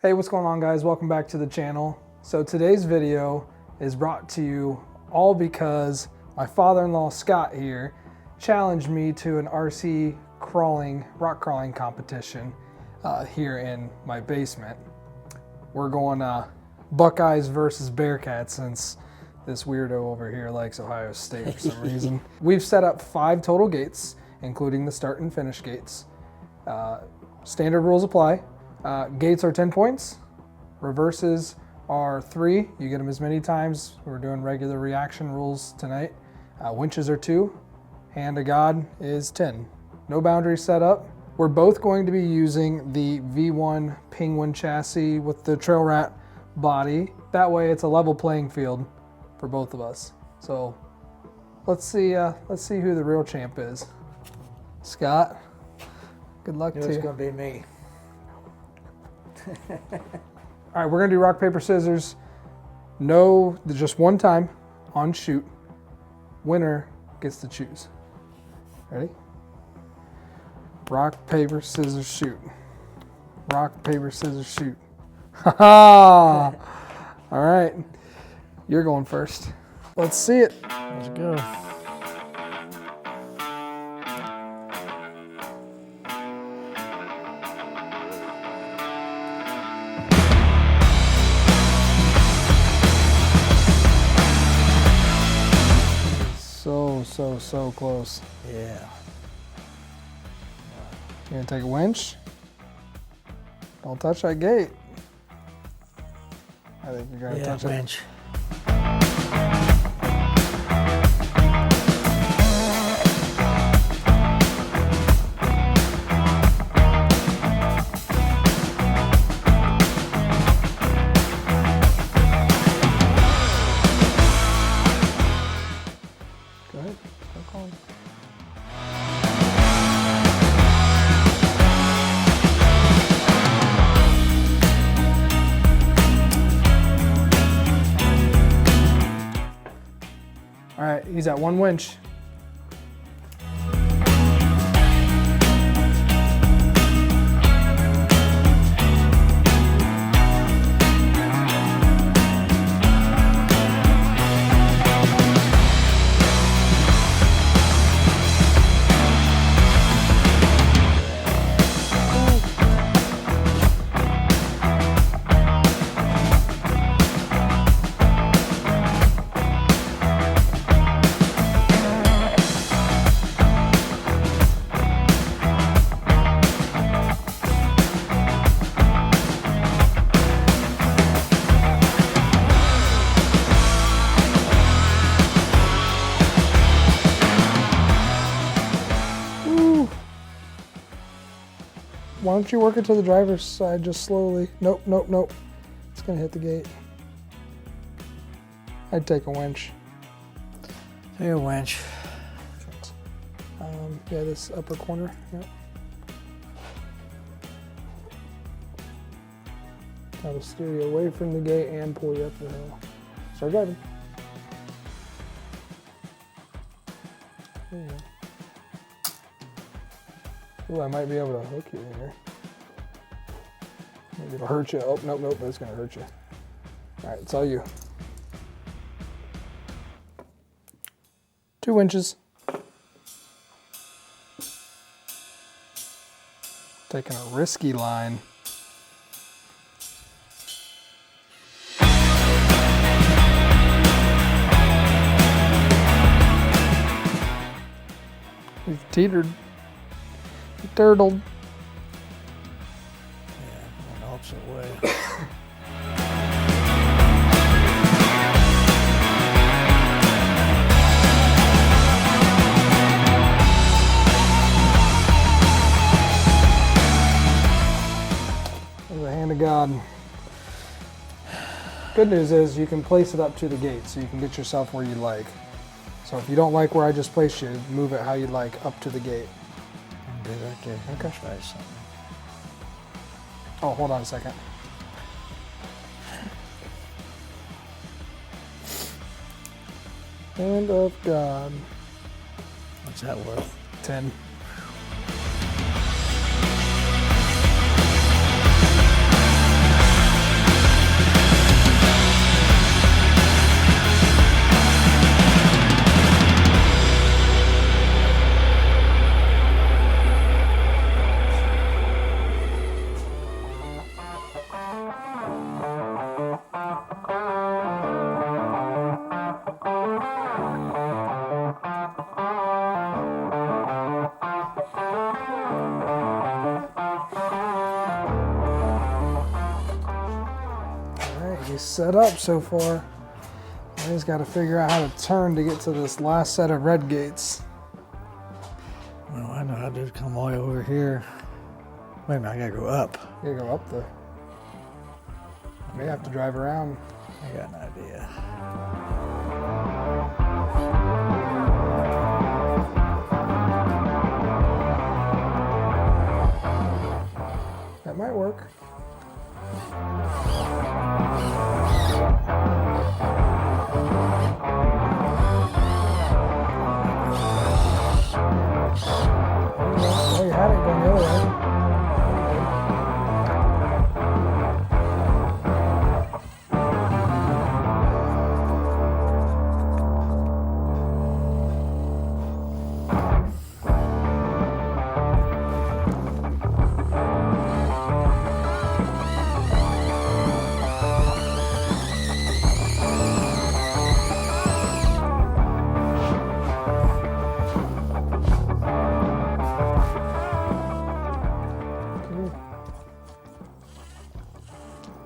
Hey, what's going on, guys? Welcome back to the channel. So today's video is brought to you all because my father-in-law Scott here challenged me to an RC rock crawling competition here in my basement. We're going Buckeyes versus Bearcats since this weirdo over here likes Ohio State for some reason. We've set up 5 total gates, including the start and finish gates. Standard rules apply. Gates are 10 points, reverses are 3. You get them as many times. We're doing regular reaction rules tonight. Winches are 2, hand to God is 10. No boundaries set up. We're both going to be using the V1 Penguin chassis with the Trail Rat body. That way it's a level playing field for both of us. So let's see who the real champ is. Scott, good luck to you. It's gonna be me. All right, we're gonna do rock, paper, scissors. No, just one time on shoot. Winner gets to choose. Ready? Rock, paper, scissors, shoot. Rock, paper, scissors, shoot. Ha ha! All right, you're going first. Let's see it. Let's go. So close. Yeah. You gonna take a winch? Don't touch that gate. I think you're gonna touch winch. Go ahead. Start calling. All right, he's at 1 winch. Why don't you work it to the driver's side just slowly? Nope, nope, nope. It's gonna hit the gate. I'd take a winch. Take a winch. Yeah, this upper corner. Yep. That'll steer you away from the gate and pull you up the hill. Start driving. There you go. Ooh, I might be able to hook you here. Maybe it'll hurt you. Oh, nope, nope, that's gonna hurt you. All right, it's all you. 2 winches. Taking a risky line. We've teetered. Turtled. Yeah, going the opposite way. With the hand of God. Good news is you can place it up to the gate so you can get yourself where you like. So if you don't like where I just placed you, move it how you like up to the gate. Right there. Okay. Try something. Oh, hold on a second. Hand of God. What's that worth? 10. set up so far. I just got to figure out how to turn to get to this last set of red gates. Well, I know how to come all the way over here. Wait a minute, I gotta go up. You gotta go up the. May have to drive around. I got an idea. That might work. Oh, you had it going the other way.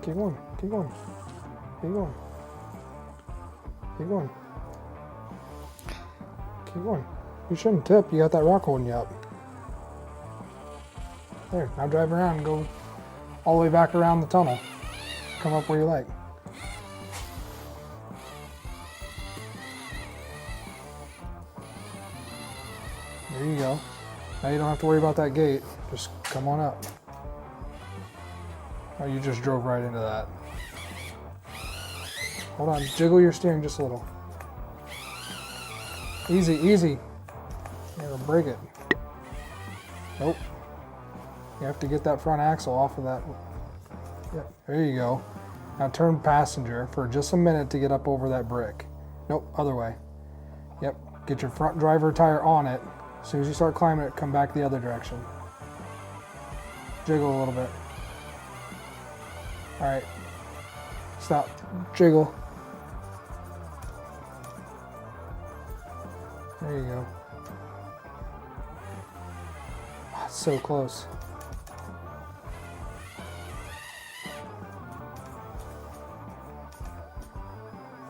Keep going, keep going, keep going, keep going, keep going. You shouldn't tip, you got that rock holding you up. There, now drive around and go all the way back around the tunnel. Come up where you like. There you go. Now you don't have to worry about that gate, just come on up. Oh, you just drove right into that. Hold on, jiggle your steering just a little. Easy, easy. You're gonna break it. Nope. You have to get that front axle off of that. Yep, there you go. Now turn passenger for just a minute to get up over that brick. Nope, other way. Yep, get your front driver tire on it. As soon as you start climbing it, come back the other direction. Jiggle a little bit. All right, stop, jiggle. There you go. Oh, it's so close.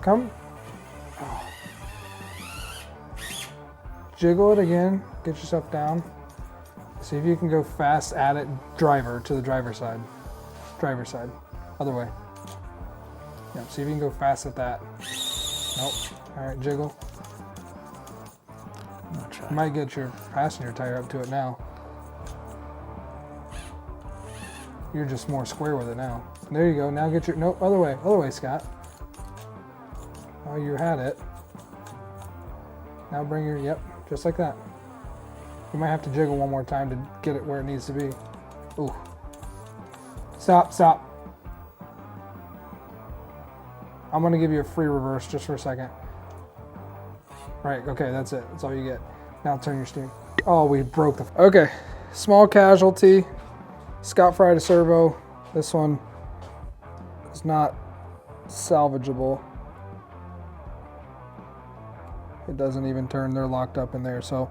Come. Oh. Jiggle it again, get yourself down. See if you can go fast at it, driver to the driver's side. Driver's side. Other way. Yep, see if you can go fast at that. Nope. All right, jiggle. You might get your passenger tire up to it now. You're just more square with it now. There you go. Now get your, nope, other way, Scott. Oh, you had it. Now bring your, yep, just like that. You might have to jiggle one more time to get it where it needs to be. Ooh. Stop, stop. I'm gonna give you a free reverse just for a second. Right, okay, that's it. That's all you get. Now turn your steering. Oh, we broke the, okay. Small casualty. Scott fried a servo. This one is not salvageable. It doesn't even turn, they're locked up in there. So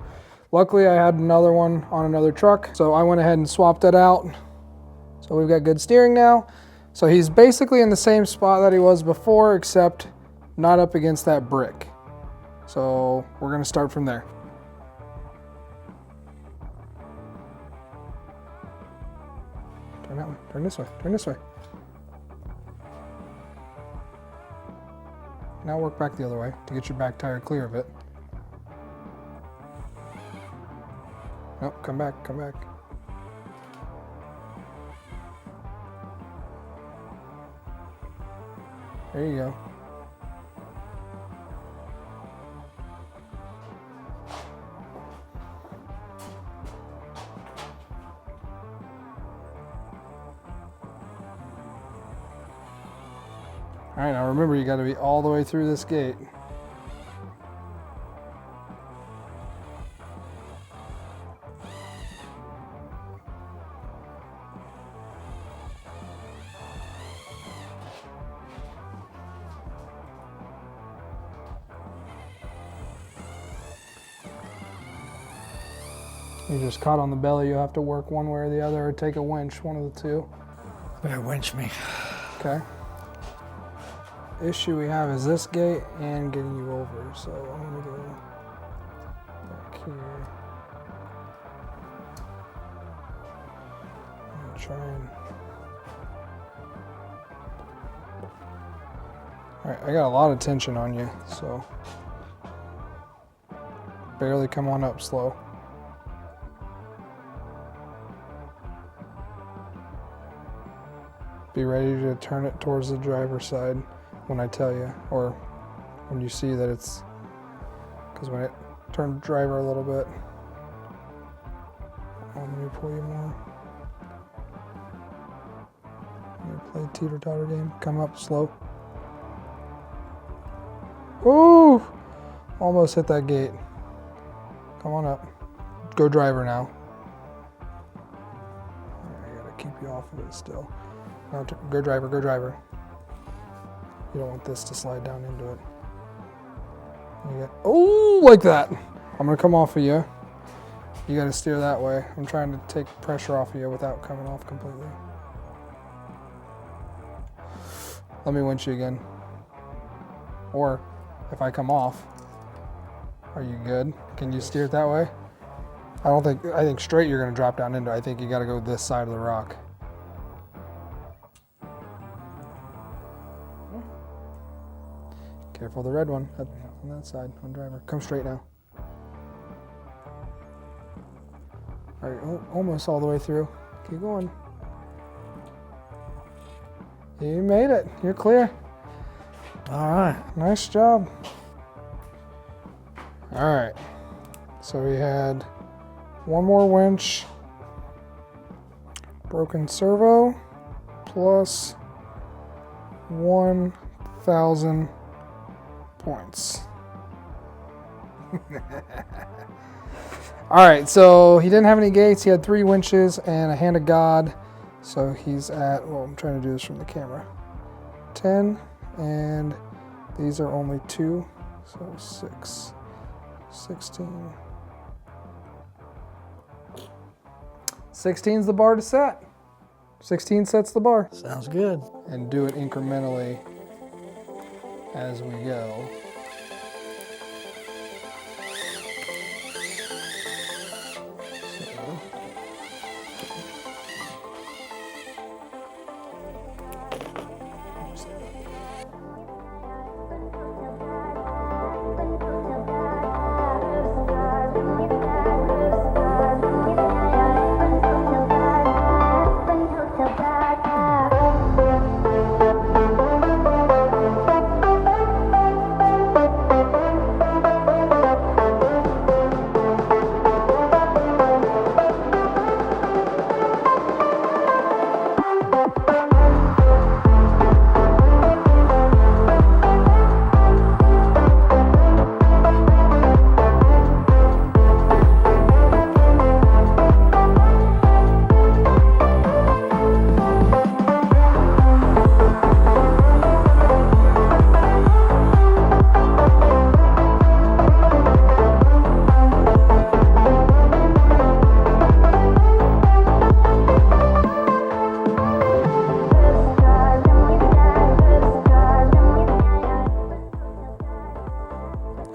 luckily I had another one on another truck. So I went ahead and swapped it out. So we've got good steering now. So he's basically in the same spot that he was before, except not up against that brick. So we're gonna start from there. Turn that one, turn this way, turn this way. Now work back the other way to get your back tire clear of it. Nope, come back, come back. There you go. All right, now remember, you got to be all the way through this gate. You just caught on the belly, you have to work one way or the other, or take a winch, one of the two. Better winch me. Okay. issue we have is this gate and getting you over. So I'm gonna go back here. I'm gonna try and. All right, I got a lot of tension on you, so barely come on up slow. Be ready to turn it towards the driver's side when I tell you, or when you see that it's, because when it turned driver a little bit. Oh, let me pull you more. You play teeter-totter game. Come up slow. Ooh! Almost hit that gate. Come on up. Go driver now. I gotta keep you off of it still. Now go driver, go driver. You don't want this to slide down into it. Oh, like that. I'm gonna come off of you. You gotta steer that way. I'm trying to take pressure off of you without coming off completely. Let me winch you again. Or if I come off, are you good? Can you steer it that way? I think straight you're gonna drop down into it. I think you gotta go this side of the rock. Careful the red one on that side, on driver. Come straight now. All right, almost all the way through. Keep going. You made it, you're clear. All right. Nice job. All right, so we had one more winch, broken servo, plus 1,000 points. All right, so he didn't have any gates. He had 3 winches and a hand of God. So he's at, well, I'm trying to do this from the camera, 10, and these are only 2, so 6, 16. 16's the bar to set. 16 sets the bar. Sounds good. And do it incrementally as we go.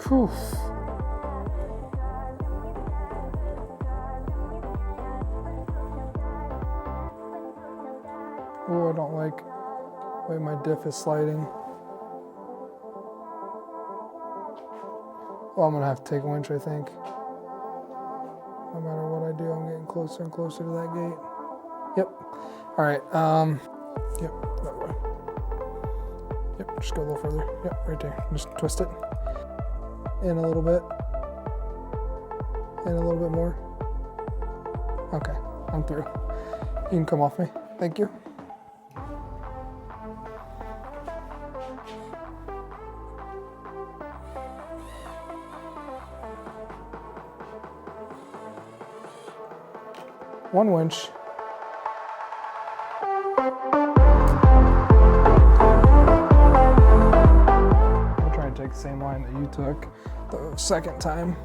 Whew. Oh, I don't like the way my diff is sliding. Well, I'm gonna have to take a winch, I think. No matter what I do, I'm getting closer and closer to that gate. Yep. All right. Yep, that way. Yep, just go a little further. Yep, right there. Just twist it. In a little bit. And a little bit more. Okay, I'm through. You can come off me. Thank you. One winch. I'll try and take the same line that you took the second time.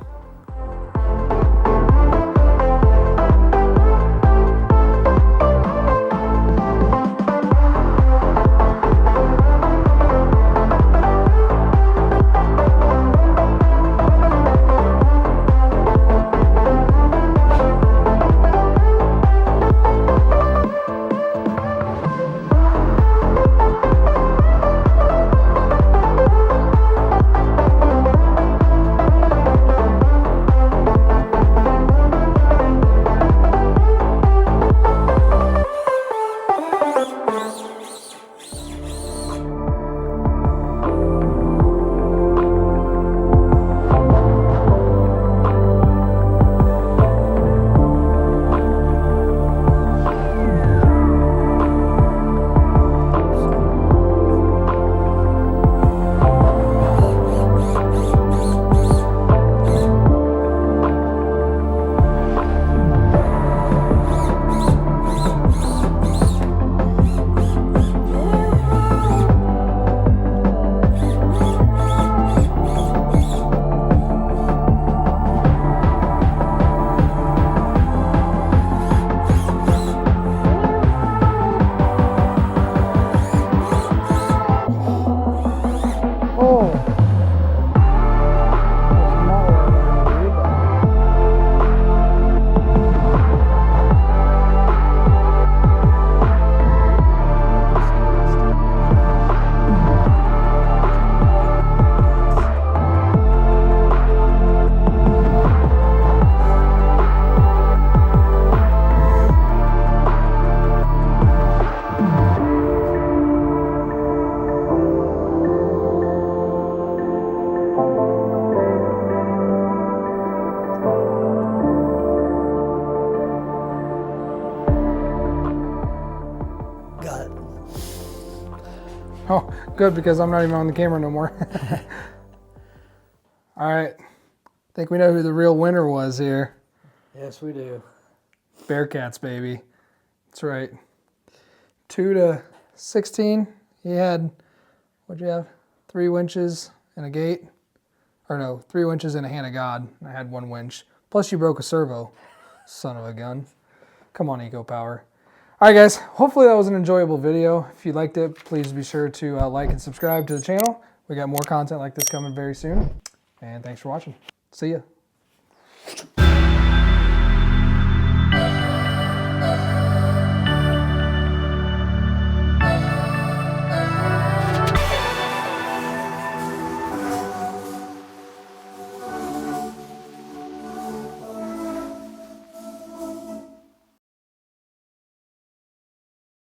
Oh, good, because I'm not even on the camera no more. All right. I think we know who the real winner was here. Yes, we do. Bearcats, baby. That's right. 2-16. He had, what'd you have? 3 winches and a gate. Or no, 3 winches and a hand of God. I had 1 winch. Plus you broke a servo. Son of a gun. Come on, ecopower. All right, guys. Hopefully that was an enjoyable video. If you liked it, please be sure to like and subscribe to the channel. We got more content like this coming very soon. And thanks for watching. See ya.